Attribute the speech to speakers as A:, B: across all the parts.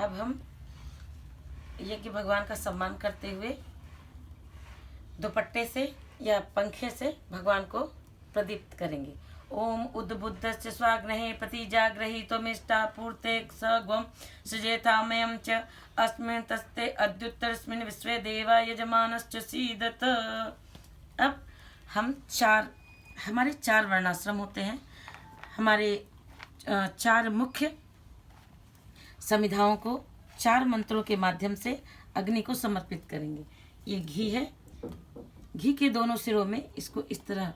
A: अब हम यज्ञ भगवान का सम्मान करते हुए दुपट्टे से या पंखे से भगवान को प्रदीप्त करेंगे। ओम उद्बुद्धस्य स्वाग्नहे प्रतिजाग्रही त्वमिष्टा पूर्ते सग्वम सृजेतामयं च अस्मिन् तस्ते अद्युत्तरस्मिन् विश्वे देवा यजमानश्च सीदत। अब हमारे चार वर्णाश्रम होते हैं। हमारे चार मुख्य समिधाओं को चार मंत्रों के माध्यम से अग्नि को समर्पित करेंगे। ये घी है, घी के दोनों सिरों में इसको इस तरह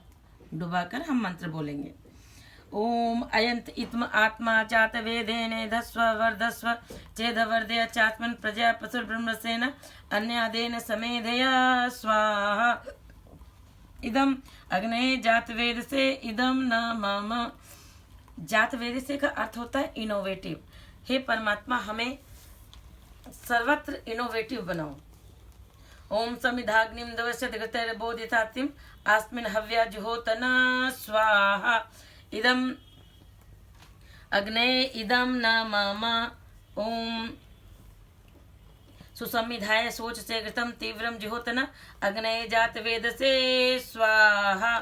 A: डुबाकर हम मंत्र बोलेंगे। ओम अयंत इत्म आत्मा चात वेदेने धस्व वर्धस्व चेद वर्धय चात्मन प्रजा पसुर ब्रह्मसेन अन्यादेन समेधया स्वाहा। इदम अग्ने जात वेद से इदम न मम। जात वेद से का अर्थ होता है इनोवेटिव। हे परमात्मा, हमें सर्वत्र इनोवेटिव बनाओ। ओम समिधाग्निम दवश्यत गतिर्बोधितातिम आस्मिन् हव्या जुहोतना स्वाहा। इदम अग्ने इदम न मम। ओम सुसमिधाय सोच से घृतम तीव्रम जुहोतना अग्ने जात वेद से स्वाहा।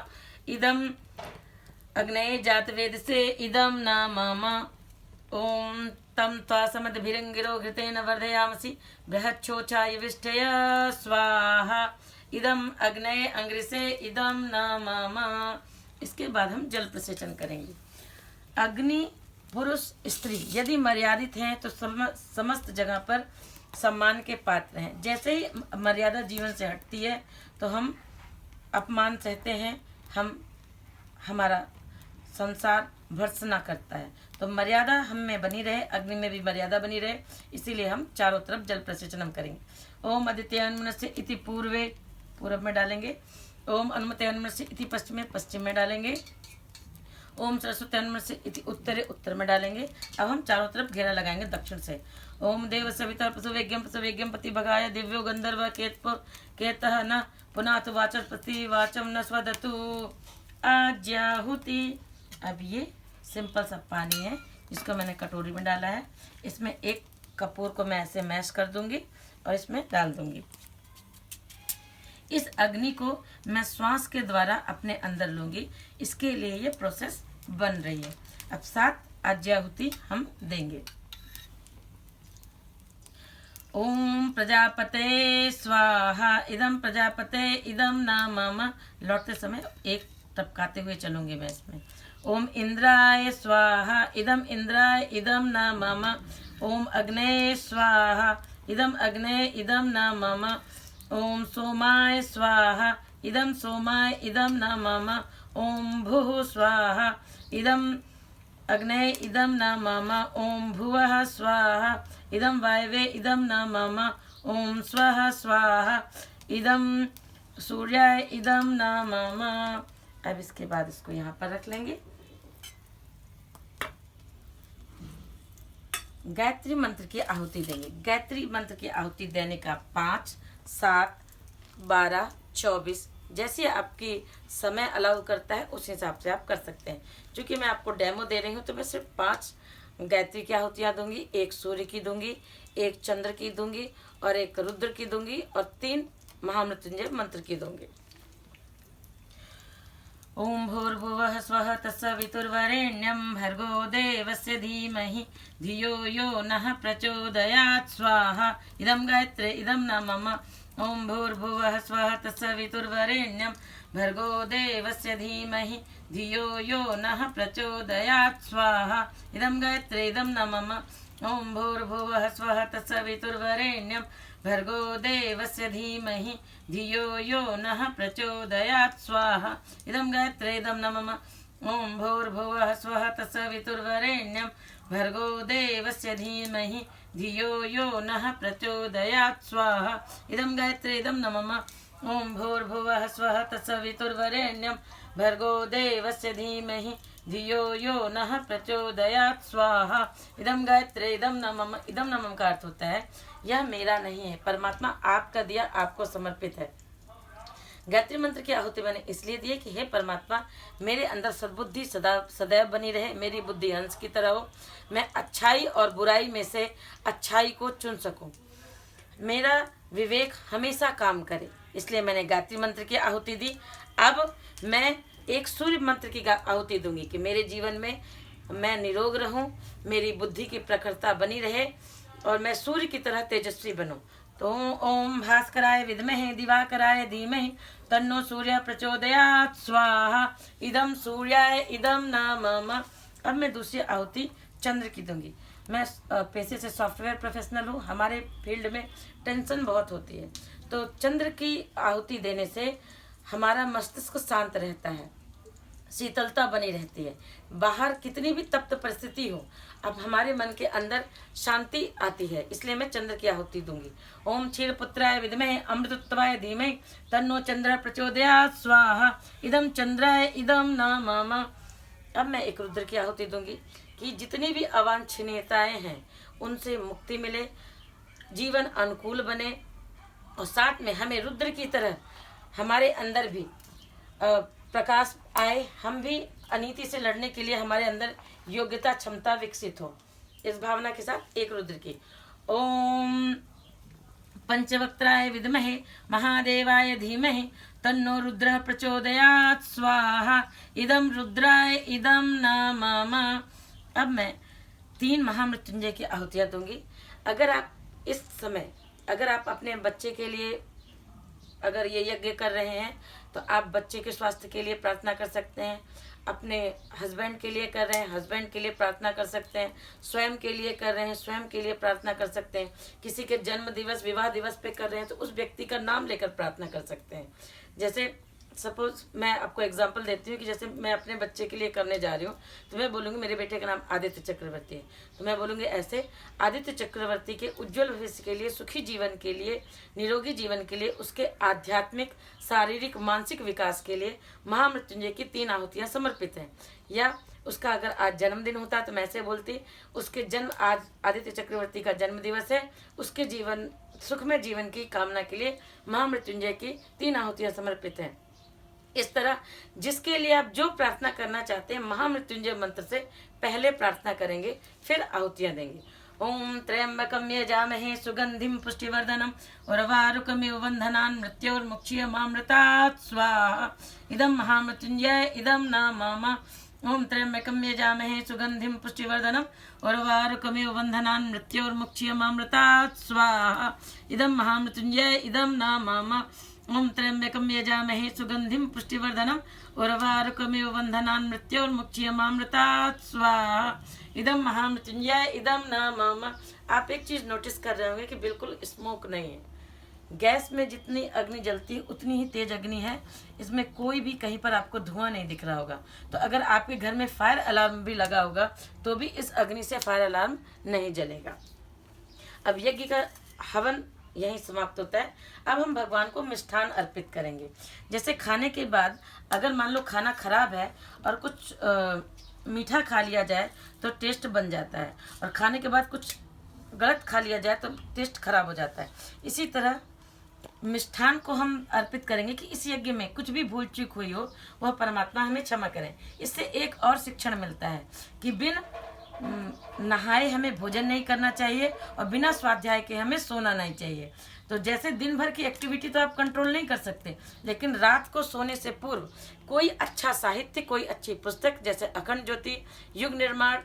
A: इदम अग्ने जात वेद से इदम न मम। ओम तम त्वासमद्भिरंगिरो घृतेन वर्धयामसि बृहच्छोचाय विष्ठय स्वाहा। इदम अग्नये अंग्रिसे इदम न मम। इसके बाद हम जल प्रसेचन करेंगे। अग्नि पुरुष स्त्री यदि मर्यादित हैं तो समस्त जगह पर सम्मान के पात्र हैं। जैसे ही मर्यादा जीवन से हटती है तो हम अपमान सहते हैं, हमारा संसार भर्त्सना करता है। तो मर्यादा हम में बनी रहे, अग्नि में भी मर्यादा बनी रहे, इसीलिए हम चारों तरफ जल प्रसेचन हम करेंगे। ओम आदित्य अनुमनस्य इति पूर्वे, पूर्व में डालेंगे। ओम अनुमते अनुमनस्य इति पश्चिमे, पश्चिम में डालेंगे। ओम सरस्वती अनुमनस्य इति उत्तरे, उत्तर में डालेंगे। अब हम चारों तरफ घेरा लगाएंगे दक्षिण से। ओम देव सविता पशुवेग्यम पति भगाय दिव्यो गंधर्व केतः न पुनातु वाचस प्रति वाचम न स्वदतु आज्याहुति। अब ये सिंपल सा पानी है, इसको मैंने कटोरी में डाला है। इसमें एक कपूर को मैं ऐसे मैश कर दूंगी और इसमें डाल दूंगी। इस अग्नि को मैं श्वास के द्वारा अपने अंदर लूंगी। इसके लिए ये प्रोसेस बन रही है। अब 7 आज्याहुति हम देंगे। ओम प्रजापते स्वाहा। इदम प्रजापते इदम न मम। लौटते समय एक टपकाते हुए चलूंगी मैं इसमें। ओम इंद्राय स्वाहा। इदम इंद्राय इदम न मम। ओम अग्ने स्वाहा। इदम अग्ने इदम न मम। ओम सोमाय स्वाहा। इदम सोमाय इदम न मम। ओम भुः स्वाहा। इदम अग्ने इदम न मम। ओम भुवः स्वाहा। इदम वायवे इदम न मम। ओम स्वः स्वाहा। इदम सूर्याय इदम न मम। अब इसके बाद इसको यहाँ पर रख लेंगे। गायत्री मंत्र की आहुति देंगे। गायत्री मंत्र की आहुति देने का 5, 7, 12, 24 जैसे आपकी समय अलाउ करता है उस हिसाब से आप कर सकते हैं। क्योंकि मैं आपको डेमो दे रही हूँ तो मैं सिर्फ 5 गायत्री की आहुतियाँ दूंगी। 1 सूर्य की दूंगी, 1 चंद्र की दूंगी और 1 रुद्र की दूंगी और 3 महामृत्युंजय मंत्र की दूंगी। ओम भूर्भुवः स्वः तत्सवितुर्वरेण्यं भर्गो देवस्य धीमहि धियो यो नः प्रचोदयात् स्वाहा। इदं गायत्री इदं न मम। ओम भूर्भुवः स्वः तत्सवितुर्वरेण्यं भर्गो देवस्य धीमहि धियो यो नः प्रचोदयात् स्वाहा। इदं गायत्री इदं न मम। ओम भूर्भुवः स्वः तत्सवितुर्वरेण्यं भर्गो देवस्य धीमहि धियो यो नः प्रचोदयात् स्वाहा। इदं गायत्री इदं न मम। ओम भूर्भुवः स्वः तत्सवितुर्वरेण्यं भर्गो देवस्य धीमहि धियो यो नः प्रचोदयात् स्वाहा। इदं गायत्री इदं न मम। ओम भूर्भुवः स्वः तत्सवितुर्वरेण्यं भर्गो देवस्य धीमहि धियो यो नः प्रचोदयात् स्वाहा। इदं गायत्री इदं न मम। इदं न मम का अर्थ होता है यह मेरा नहीं है, परमात्मा आपका दिया आपको समर्पित है। गायत्री मंत्र की आहुति मैंने इसलिए दी है कि हे परमात्मा, मेरे अंदर सद्बुद्धि सदैव बनी रहे, मेरी बुद्धि हंस की तरह हो, मैं अच्छाई और बुराई में से अच्छाई को चुन सकूं, मेरा विवेक हमेशा काम करे, इसलिए मैंने गायत्री मंत्र की आहुति दी। अब मैं एक सूर्य मंत्र की आहुति दूंगी कि मेरे जीवन में मैं निरोग रहूं, मेरी बुद्धि की प्रखरता बनी रहे और मैं सूर्य की तरह तेजस्वी बनूं। तो ओम भास्कराय विद्महे दिवाकराय धीमहि तन्नो सूर्य प्रचोदयात् स्वाहा इदम सूर्याय इदम नमः। अब मैं दूसरी आहुति चंद्र की दूंगी। मैं पेशे से सॉफ्टवेयर प्रोफेशनल हूँ, हमारे फील्ड में टेंशन बहुत होती है, तो चंद्र की आहुति देने से हमारा मस्तिष्क शांत रहता है, शीतलता बनी रहती है। बाहर कितनी भी तप्त परिस्थिति हो, अब हमारे मन के अंदर शांति आती है, इसलिए मैं चंद्र की आहुति दूंगी। ओम क्षीरपुत्राय विद्महे अमृतत्वाय धीमहि तन्नो चंद्र प्रचोदयात् स्वाहा इदम चंद्राय इदम नमः। अब मैं एक रुद्र की आहुति दूंगी कि जितनी भी अवांछनीयताएं हैं उनसे मुक्ति मिले, जीवन अनुकूल बने और साथ में हमें रुद्र की तरह हमारे अंदर भी प्रकाश आए, हम भी अनीति से लड़ने के लिए हमारे अंदर योग्यता क्षमता विकसित हो। इस भावना के साथ एक रुद्र की। ओम पंचवक्त्राय विद्महे महादेवाय धीमहि तन्नो रुद्रः प्रचोदयात् स्वाहा इदम रुद्राय इदम नमः। अब मैं 3 महामृत्युंजय की आहुतियाँ दूंगी। अगर आप इस समय अपने बच्चे के लिए अगर ये यज्ञ कर रहे हैं तो आप बच्चे के स्वास्थ्य के लिए प्रार्थना कर सकते हैं, अपने हस्बैंड के लिए कर रहे हैं, हस्बैंड के लिए प्रार्थना कर सकते हैं, स्वयं के लिए कर रहे हैं, स्वयं के लिए प्रार्थना कर सकते हैं, किसी के जन्म दिवस विवाह दिवस पे कर रहे हैं तो उस व्यक्ति का नाम लेकर प्रार्थना कर सकते हैं। जैसे सपोज मैं आपको एग्जांपल देती हूँ कि जैसे मैं अपने बच्चे के लिए करने जा रही हूँ तो मैं बोलूँगी मेरे बेटे का नाम आदित्य चक्रवर्ती है, तो मैं बोलूँगी ऐसे, आदित्य चक्रवर्ती के उज्जवल भविष्य के लिए, सुखी जीवन के लिए, निरोगी जीवन के लिए, उसके आध्यात्मिक शारीरिक मानसिक विकास के लिए महामृत्युंजय की 3 आहुतियाँ समर्पित हैं। या उसका अगर आज जन्मदिन होता तो मैं ऐसे बोलती, आज आदित्य चक्रवर्ती का जन्म दिवस है, उसके जीवन सुखमय जीवन की कामना के लिए महामृत्युंजय की 3 आहुतियाँ समर्पित हैं। इस तरह जिसके लिए आप जो प्रार्थना करना चाहते हैं महामृत्युंजय मंत्र से पहले प्रार्थना करेंगे, फिर आहुतियां देंगे। ओम त्र्यंबकम यजामहे सुगंधिम पुष्टिवर्धनम उर्वारुकमिव बंधनान् मृत्योर्मुक्षीयमामृतात् स्वाहा इदम महामृत्युंजय इदम नमः। ओम त्र्यंबकम यजामहे सुगंधिम पुष्टिवर्धनम उर्वारुकमिव बंधनान् मृत्योर्मुक्षीयमामृतात् स्वाहा इदम महामृत्युंजय इदम नमः। ओम त्र्यंबकम यजामहे सुगंधिम पुष्टिवर्धनम उर्वारुकमिव बंधनान् मृत्योर्मुक्षीयमामृतात् स्वाहा इदम महामृत्युंजय इदम नमः। आप एक चीज नोटिस कर रहे होंगे कि बिल्कुल स्मोक नहीं है। गैस में जितनी अग्नि जलती है उतनी ही तेज अग्नि है, इसमें कोई भी कहीं पर आपको धुआं नहीं दिख रहा होगा। तो अगर आपके घर में फायर अलार्म भी लगा होगा तो भी इस अग्नि से फायर अलार्म नहीं जलेगा। अब यज्ञ का हवन यहीं समाप्त होता है। अब हम भगवान को मिष्ठान अर्पित करेंगे। जैसे खाने के बाद अगर मान लो खाना खराब है और कुछ मीठा खा लिया जाए तो टेस्ट बन जाता है, और खाने के बाद कुछ गलत खा लिया जाए तो टेस्ट खराब हो जाता है। इसी तरह मिष्ठान को हम अर्पित करेंगे कि इस यज्ञ में कुछ भी भूल चूक हुई हो वह परमात्मा हमें क्षमा करें। इससे एक और शिक्षण मिलता है कि बिन नहाए हमें भोजन नहीं करना चाहिए और बिना स्वाध्याय के हमें सोना नहीं चाहिए। तो जैसे दिन भर की एक्टिविटी तो आप कंट्रोल नहीं कर सकते, लेकिन रात को सोने से पूर्व कोई अच्छा साहित्य, कोई अच्छी पुस्तक जैसे अखंड ज्योति, युग निर्माण,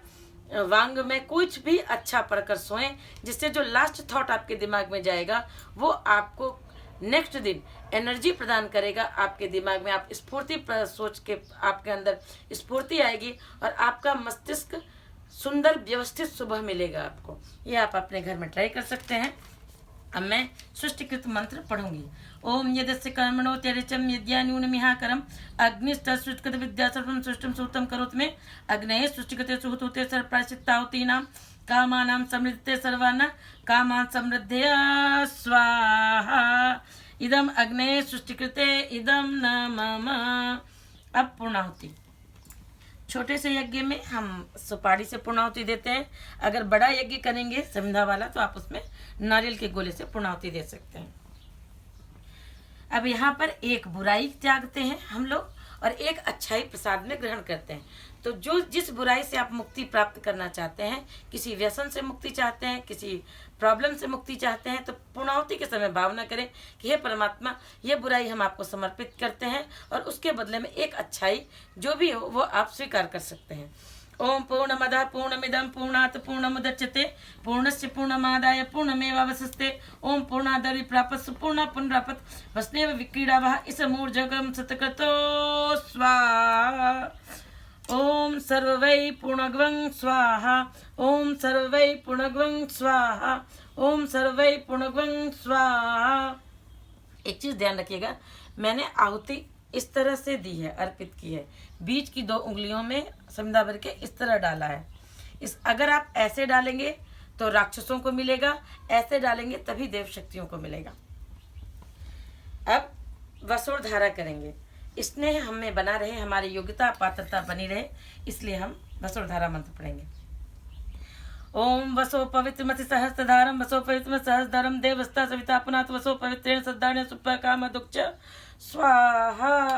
A: वांग में कुछ भी अच्छा पढ़कर सोएं, जिससे जो लास्ट थॉट आपके दिमाग में जाएगा वो आपको नेक्स्ट दिन एनर्जी प्रदान करेगा। आपके दिमाग में आप स्फूर्ति सोच के आपके अंदर स्फूर्ति आएगी और आपका मस्तिष्क सुंदर व्यवस्थित सुबह मिलेगा आपको। ये आप अपने घर में ट्राई कर सकते हैं। अब मैं सृष्टिकृत मंत्र पढ़ूंगी। ओम यदस्य कर्मणो त्यरिचम यद्यान्यूनमिहाकरम अग्निस्तसृष्टिकृत विद्या सर्वं सृष्टं सूतं करोति मे अग्नये सृष्टिकृते सुहृते सर्वप्रायश्चित्ताहुतीनां कामानां समृद्धते सर्वान् कामान् समृद्धया स्वाहा इदम अग्नये सृष्टिकृते इदम नमः। अब पूर्णाहुति। छोटे से यज्ञ में हम सुपारी से पूर्णाहुति देते हैं। अगर बड़ा यज्ञ करेंगे संध्या वाला तो आप उसमें नारियल के गोले से पूर्णाहुति दे सकते हैं। अब यहाँ पर एक बुराई त्यागते हैं हम लोग और एक अच्छाई प्रसाद में ग्रहण करते हैं। तो जो जिस बुराई से आप मुक्ति प्राप्त करना चाहते हैं, किसी व्यसन से मुक्ति चाहते हैं, किसी प्रॉब्लम से मुक्ति चाहते हैं, तो पूर्णाहुति के समय भावना करें कि हे परमात्मा, ये बुराई हम आपको समर्पित करते हैं और उसके बदले में एक अच्छाई जो भी हो वो आप स्वीकार कर सकते हैं। ओम पूर्णमदः पूर्णमिदं पूर्णात् पूर्णमुदच्यते पूर्णस्य पूर्णमादाय पूर्णमेवावशिष्यते ओम पूर्णादरि प्रापस्सु पूर्णः पुनरापत् वसनेव विक्रीडावः इसमूर्जगं सतकृतो स्वाहा। ओम सर्ववै पूर्णग्वं स्वाहा। ओम सर्ववै पूर्णग्वं स्वाहा। ओम सर्ववै पूर्णग्वं स्वाहा। एक चीज ध्यान रखिएगा, मैंने आहुति इस तरह से दी है, अर्पित की है, बीच की 2 उंगलियों में संध्या भर के इस तरह डाला है। अगर आप ऐसे डालेंगे तो राक्षसों को मिलेगा, ऐसे डालेंगे तभी देव शक्तियों को मिलेगा। अब वसुर धारा करेंगे, स्नेह हमें बना रहे, हमारी योग्यता पात्रता बनी रहे, इसलिए हम वसुर धारा मंत्र पढ़ेंगे। ओम वसो पवित्रमति सहस्त्रधारम वसो पवित्रमति सहस्त्रधारम देवस्ता सविता पुनात वसो पवित्रेण सद्धारेण सुप्र काम दुक्ष स्वाहा।